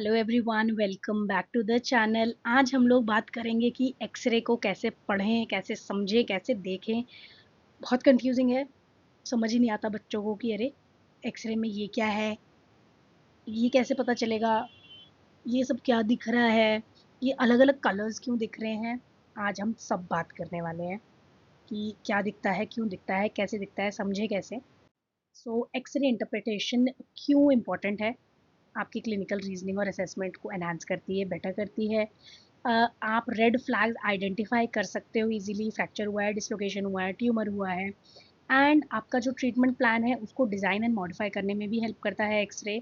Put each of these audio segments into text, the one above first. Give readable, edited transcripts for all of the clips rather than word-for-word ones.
Hello everyone, welcome back to the channel. आज हम लोग बात करेंगे कि एक्सरे को कैसे पढ़ें, कैसे समझें, कैसे देखें। बहुत कंफ्यूजिंग है, समझ ही नहीं आता बच्चों को कि अरे एक्सरे में ये क्या है, ये कैसे पता चलेगा, ये सब क्या दिख रहा है, ये अलग अलग कलर्स क्यों दिख रहे हैं। आज हम सब बात करने वाले हैं कि क्या दिखता है, क्यों दिखता है, कैसे दिखता है, समझे कैसे। सो एक्सरे इंटरप्रिटेशन क्यों इम्पोर्टेंट है, आपकी क्लिनिकल रीजनिंग और असेसमेंट को एनहांस करती है, बेटर करती है। आप रेड फ्लैग्स आइडेंटिफाई कर सकते हो इजीली, फ्रैक्चर हुआ है, डिसलोकेशन हुआ है, ट्यूमर हुआ है। एंड आपका जो ट्रीटमेंट प्लान है उसको डिज़ाइन एंड मॉडिफाई करने में भी हेल्प करता है एक्सरे।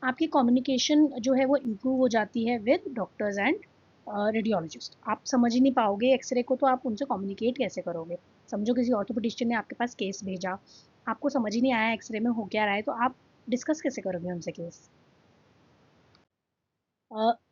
आपकी कम्युनिकेशन जो है वो इम्प्रूव हो जाती है विद डॉक्टर्स एंड रेडियोलॉजिस्ट। आप समझ ही नहीं पाओगे एक्सरे को तो आप उनसे कम्युनिकेट कैसे करोगे। समझो किसी ऑर्थोपेडिशियन ने आपके पास केस भेजा, आपको समझ ही नहीं आया एक्सरे में हो क्या रहा है, तो आप डिस्कस कैसे करोगे उनसे केस।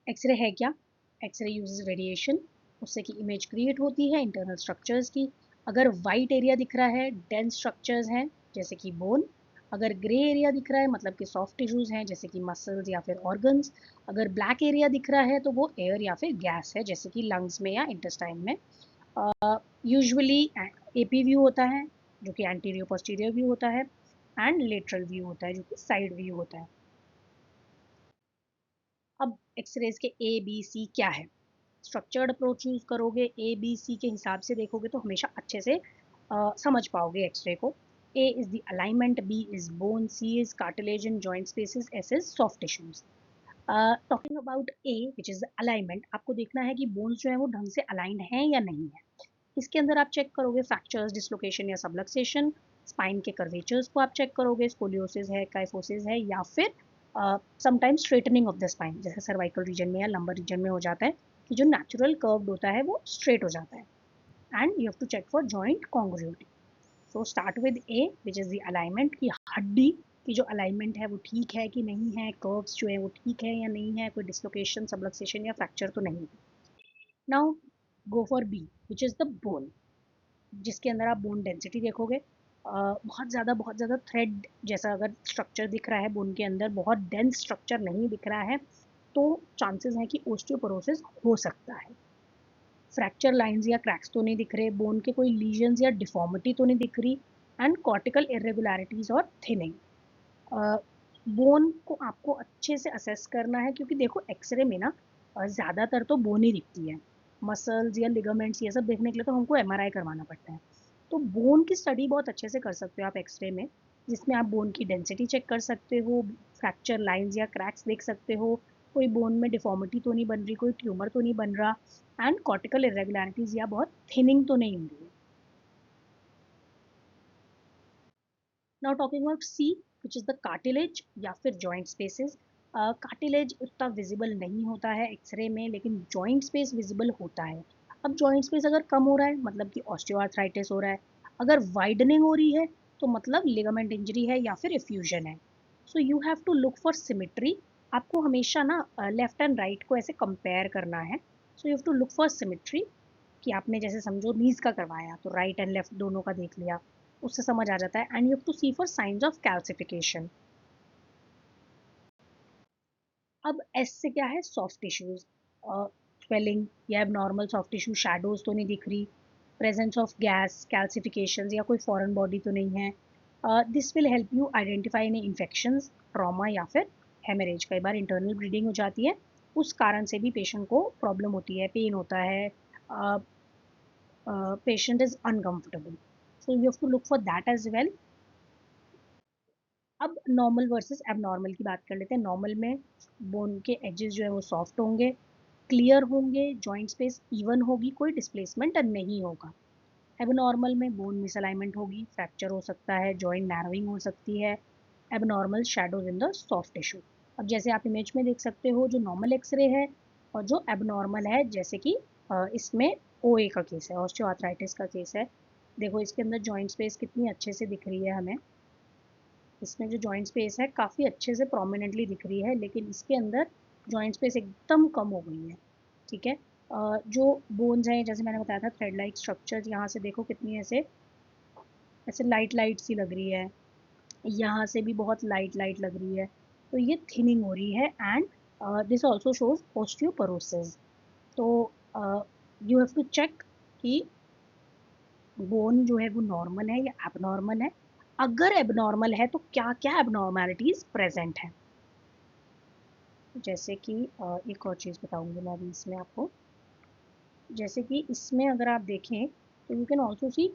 एक्सरे है क्या? एक्सरे यूजेस रेडिएशन, उससे की इमेज क्रिएट होती है इंटरनल स्ट्रक्चर्स की। अगर वाइट एरिया दिख रहा है, डेंस स्ट्रक्चर्स हैं जैसे कि बोन। अगर ग्रे एरिया दिख रहा है मतलब कि सॉफ्ट टिश्यूज हैं जैसे कि मसल्स या फिर ऑर्गन्स। अगर ब्लैक एरिया दिख रहा है तो वो एयर या फिर गैस है जैसे कि लंग्स में या इंटेस्टाइन में। यूजुअली एपी व्यू होता है जो कि एंटीरियर पोस्टीरियर व्यू होता है, एंड लेटरल व्यू होता है जो कि साइड व्यू होता है। अब एक्सरेज के ए बी सी क्या है? स्ट्रक्चर्ड अप्रोच यूज करोगे, ए बी सी के हिसाब से देखोगे तो हमेशा अच्छे से समझ पाओगे एक्सरे को। A is the alignment, B is bone, C is cartilage and joint spaces, S is soft tissues. Talking about A which is alignment, आपको देखना है कि बोन्स जो है वो ढंग से अलाइंड हैं या नहीं है। इसके अंदर आप चेक करोगे फ्रैक्चर्स, डिसलोकेशन या सबलक्सेशन। स्पाइन के कर्वेचर्स को आप चेक करोगे, स्कोलियोसिस है, काइफोसिस है, या फिर sometimes straightening of the spine जैसे सर्वाइकल रीजन में या लंबर रीजन में हो जाता है कि जो नेचुरल कर्व होता है वो स्ट्रेट हो जाता है। And you have to check for joint congruity. So start with A which is the alignment, की हड्डी की जो अलाइनमेंट है वो ठीक है कि नहीं है, कर्व्स जो है वो ठीक है या नहीं है, कोई डिसलोकेशन, सबलक्सेशन या फ्रैक्चर तो नहीं है। Now go for B which is the bone, जिसके अंदर आप बोन डेंसिटी देखोगे। बहुत ज़्यादा थ्रेड जैसा अगर स्ट्रक्चर दिख रहा है बोन के अंदर, बहुत डेंस स्ट्रक्चर नहीं दिख रहा है, तो चांसेस हैं कि ओस्टियोपोरोसिस हो सकता है। फ्रैक्चर लाइंस या क्रैक्स तो नहीं दिख रहे, बोन के कोई लीजन्स या डिफॉर्मिटी तो नहीं दिख रही, एंड कॉर्टिकल इरेगुलरिटीज और थिनिंग। बोन को आपको अच्छे से असेस करना है क्योंकि देखो एक्सरे में ना ज़्यादातर तो बोन ही दिखती है। मसल्स या लिगामेंट्स ये सब देखने के लिए तो हमको एमआरआई करवाना पड़ता है। तो बोन की स्टडी बहुत अच्छे से कर सकते हो आप एक्सरे में, जिसमें आप बोन की डेंसिटी चेक कर सकते हो, फ्रैक्चर लाइंस या क्रैक्स देख सकते हो, कोई बोन में डिफॉर्मिटी तो नहीं बन रही, कोई ट्यूमर तो नहीं बन रहा, एंड कॉर्टिकल इरेगुलरिटीज या बहुत थिनिंग तो नहीं हो रही है। Now talking about C which is the cartilage या फिर जॉइंट स्पेसेस। कार्टिलेज उतना विजिबल नहीं होता है एक्सरे में, लेकिन जॉइंट स्पेस विजिबल होता है। अब जॉइंट स्पेस अगर कम हो रहा है मतलब कि ऑस्टियोआर्थराइटिस हो रहा है, अगर वाइडनिंग हो रही है तो मतलब लिगामेंट इंजरी है या फिर इफ्यूजन है। So you have to look for symmetry. आपको हमेशा ना लेफ्ट एंड राइट को ऐसे कंपेयर करना है। So you have to look for symmetry, कि आपने जैसे समझो नीज का करवाया तो राइट एंड लेफ्ट दोनों का देख लिया, उससे समझ आ जाता है। And you have to see for science of calcification. अब एस से क्या है? सॉफ्ट टिश्यूज, स्वेलिंग या एबनॉर्मल सॉफ्ट टिश्यू शैडोज तो नहीं दिख रही, प्रेजेंस ऑफ गैस, कैल्सिफिकेशन या कोई फॉरेन बॉडी तो नहीं है। This will help you identify any infections, trauma या फिर हेमरेज। कई बार इंटरनल ब्लीडिंग हो जाती है, उस कारण से भी पेशेंट को प्रॉब्लम होती है, पेन होता है, patient is uncomfortable. So you have to look for that as well. अब नॉर्मल वर्सेस एबनॉर्मल की बात कर लेते हैं। नॉर्मल में बोन के एजेस जो है वो सॉफ्ट होंगे, क्लियर होंगे, जॉइंट स्पेस इवन होगी, कोई डिस्प्लेसमेंट नहीं होगा। एबनॉर्मल में बोन मिसअलाइनमेंट होगी, फ्रैक्चर हो सकता है, जॉइंट नैरोइंग हो सकती है। Abnormal shadows in the soft tissue. अब जैसे आप इमेज में देख सकते हो जो नॉर्मल एक्सरे है और जो एबनॉर्मल है, जैसे कि इसमें ओए का केस है, ऑस्टियोआर्थराइटिस का केस है। देखो इसके अंदर जॉइंट स्पेस कितनी अच्छे से दिख रही है हमें। इसमें जो जॉइंट स्पेस है काफ़ी अच्छे से प्रोमिनेंटली दिख रही है, लेकिन इसके अंदर जॉइंट स्पेस एकदम कम हो गई है। ठीक है। जो बोन्स हैं जैसे मैंने बताया था, थ्रेड लाइक स्ट्रक्चर्स, यहाँ से देखो कितनी ऐसे ऐसे लाइट लाइट सी लग रही है, यहाँ से भी बहुत लाइट लाइट लग रही है, तो ये थिनिंग हो रही है। And this also shows osteoporosis. तो यू हैव टू चेक कि बोन जो है वो नॉर्मल है या एबनॉर्मल है। अगर एबनॉर्मल है तो क्या क्या एबनॉर्मैलिटीज प्रेजेंट है। जैसे कि एक और चीज़ बताऊंगी मैं अभी इसमें आपको। जैसे कि इसमें अगर आप देखें तो you can also see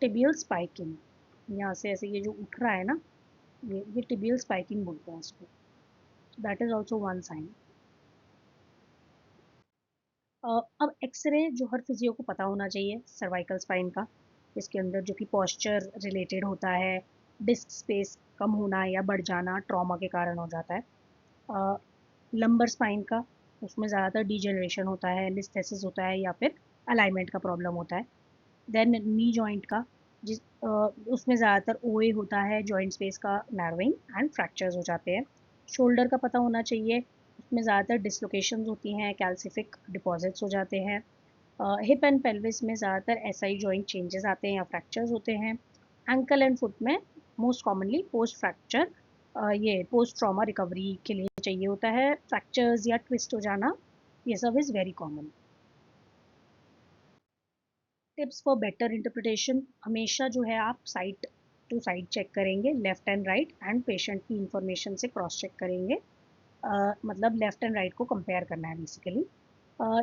tibial spiking. यहाँ से ऐसे ये जो उठ रहा है ना, ये टिबियल स्पाइकिंग बोलते हैं इसको। That is also one sine. अब एक्सरे जो हर फिजियो को पता होना चाहिए सर्वाइकल स्पाइन का, इसके अंदर जो कि पॉस्चर रिलेटेड होता है, डिस्क स्पेस कम होना या बढ़ जाना ट्रॉमा के कारण हो जाता है। लंबर स्पाइन का, उसमें ज़्यादातर डिजेनरेशन होता है, लिस्थेसिस होता है या फिर अलाइनमेंट का प्रॉब्लम होता है। देन नी जॉइंट का, जिस उसमें ज़्यादातर ओए होता है, जॉइंट स्पेस का नैरोइंग एंड फ्रैक्चर्स हो जाते हैं। शोल्डर का पता होना चाहिए, उसमें ज़्यादातर डिसलोकेशंस होती हैं, कैल्सिफिक डिपॉजिट्स हो जाते हैं। हिप एंड पेल्विस में ज़्यादातर एसआई जॉइंट चेंजेस आते हैं या फ्रैक्चर्स होते हैं। एंकल एंड फुट में मोस्ट कॉमनली पोस्ट फ्रैक्चर, ये पोस्ट ट्रॉमा रिकवरी के लिए चाहिए होता है। फ्रैक्चर्स या ट्विस्ट हो जाना, ये सब is very common. Tips for better interpretation, हमेशा जो है आप साइड टू साइड चेक करेंगे, left and right, and patient की इंफॉर्मेशन से क्रॉस चेक करेंगे। मतलब लेफ्ट एंड राइट को कंपेयर करना है basically.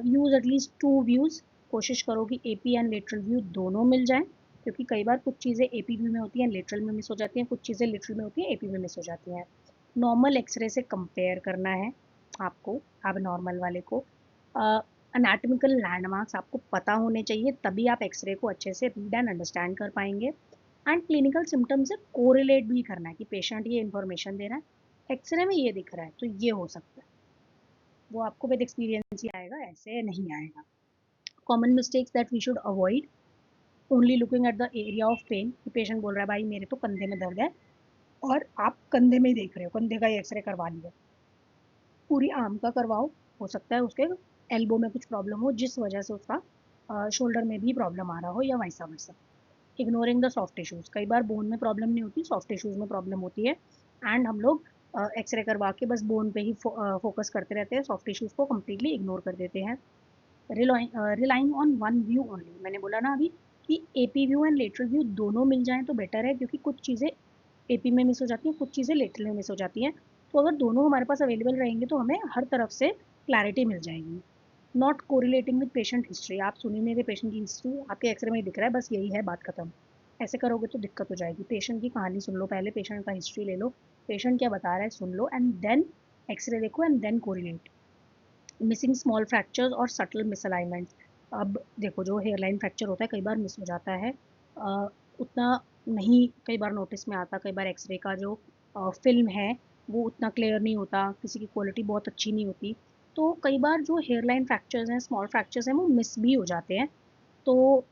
Use at least to views, कोशिश करो कि एपी एंड लेटरल व्यू दोनों मिल जाएं, क्योंकि कई बार कुछ चीज़ें एपी व्यू में होती हैं, लेटरल में मिस हो जाती हैं, कुछ चीज़ें लेटरल में होती हैं, एपी में मिस हो जाती हैं। नॉर्मल एक्सरे से कंपेयर करना है आपको, अब नॉर्मल वाले को। अनाटमिकल लैंडमार्क्स आपको पता होने चाहिए, तभी आप एक्सरे को अच्छे से रीड एंड अंडरस्टैंड कर पाएंगे। एंड क्लिनिकल सिम्टम्स से कोरिलेट भी करना है कि पेशेंट ये इन्फॉर्मेशन दे रहा है, एक्सरे में ये दिख रहा है तो ये हो सकता है। वो आपको विद एक्सपीरियंस ही आएगा, ऐसे नहीं आएगा। Common mistakes that we should avoid, only looking at the area of pain. Patient बोल रहा है भाई मेरे तो कंधे में दर्द है, और आप कंधे में ही देख रहे हो, कंधे का ही एक्सरे करवा लिया, पूरी आर्म का करवाओ। हो सकता है उसके एल्बो में कुछ प्रॉब्लम हो जिस वजह से उसका शोल्डर में भी प्रॉब्लम आ रहा हो, या वैसा वैसा। इग्नोरिंग द सॉफ्ट टिश्यूज़, कई बार बोन में प्रॉब्लम नहीं होती, सॉफ्ट टिश्यूज़ में प्रॉब्लम होती है, एंड हम लोग एक्सरे करवा के बस बोन पे ही फोकस करते रहते हैं, सॉफ्ट टिश्यूज़ को कम्प्लीटली इग्नोर कर देते हैं। Relying on one view only, मैंने बोला ना अभी कि AP view and lateral view दोनों मिल जाएं तो बेटर है, क्योंकि कुछ चीज़ें एपी में मिस हो जाती हैं, कुछ चीज़ें लेटरल में मिस हो जाती हैं। तो अगर दोनों हमारे पास अवेलेबल रहेंगे तो हमें हर तरफ से क्लैरिटी मिल जाएगी। Not correlating with patient history, आप सुनिए मेरे पेशेंट की हिस्ट्री आपके एक्सरे में ही दिख रहा है, बस यही है, बात खत्म। ऐसे करोगे तो दिक्कत हो जाएगी। पेशेंट की कहानी सुन लो पहले, पेशेंट का हिस्ट्री ले लो, पेशेंट क्या बता रहा है सुन लो, एंड देन एक्सरे देखो and then correlate. Missing small fractures और सटल मिसअलाइनमेंट, अब देखो जो हेयरलाइन फ्रैक्चर होता है कई बार मिस हो जाता है, उतना नहीं कई बार नोटिस में आता, कई बार एक्सरे का जो फिल्म है वो उतना क्लियर नहीं होता, किसी की क्वालिटी बहुत अच्छी नहीं होती। तो कई बार जो हेयरलाइन फ्रैक्चर्स हैं, स्मॉल फ्रैक्चर्स हैं, वो मिस भी हो जाते हैं। तो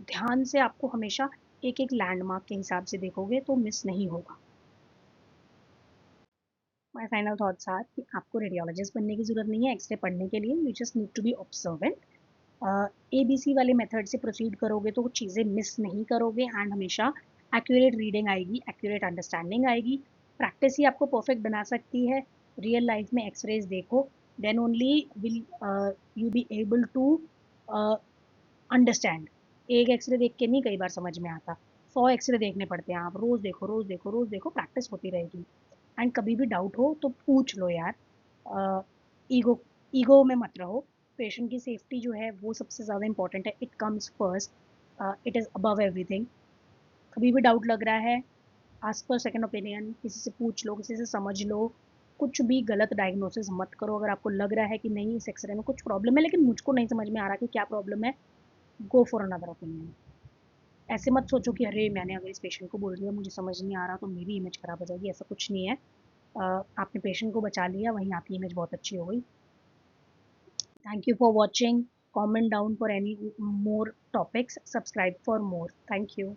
ध्यान से आपको हमेशा एक एक लैंडमार्क के हिसाब से देखोगे तो मिस नहीं होगा। माय फाइनल थॉट्स आर कि आपको रेडियोलॉजिस्ट बनने की जरूरत नहीं है एक्सरे पढ़ने के लिए, you just need to be observant. ABC वाले मेथड से प्रोसीड करोगे तो चीज़ें मिस नहीं करोगे, एंड हमेशा एक्यूरेट रीडिंग आएगी, एक्यूरेट अंडरस्टैंडिंग आएगी। प्रैक्टिस ही आपको परफेक्ट बना सकती है। रियल लाइफ में एक्सरेज देखो, then only will you be able to understand. एक एक्सरे देख के नहीं कई बार समझ में आता, 100 एक्सरे देखने पड़ते हैं, आप रोज देखो रोज देखो रोज देखो, प्रैक्टिस होती रहेगी। एंड कभी भी डाउट हो तो पूछ लो यार, ईगो ईगो में मत रहो। पेशेंट की सेफ्टी जो है वो सबसे ज़्यादा इंपॉर्टेंट है, it comes first, it is above everything. कभी भी डाउट लग रहा है, आस्क फॉर सेकंड ओपिनियन, किसी से पूछ लो, किसी से समझ लो। कुछ भी गलत डायग्नोसिस मत करो। अगर आपको लग रहा है कि नहीं इस एक्सरे में कुछ प्रॉब्लम है लेकिन मुझको नहीं समझ में आ रहा कि क्या प्रॉब्लम है, गो फॉर अनदर ओपिनियन। ऐसे मत सोचो कि अरे मैंने अगर इस पेशेंट को बोल दिया मुझे समझ नहीं आ रहा तो मेरी इमेज खराब हो जाएगी, ऐसा कुछ नहीं है। आपने पेशेंट को बचा लिया, वहीं आपकी इमेज बहुत अच्छी हो गई। Thank you for watching, comment down for any more topics, subscribe for more, thank you।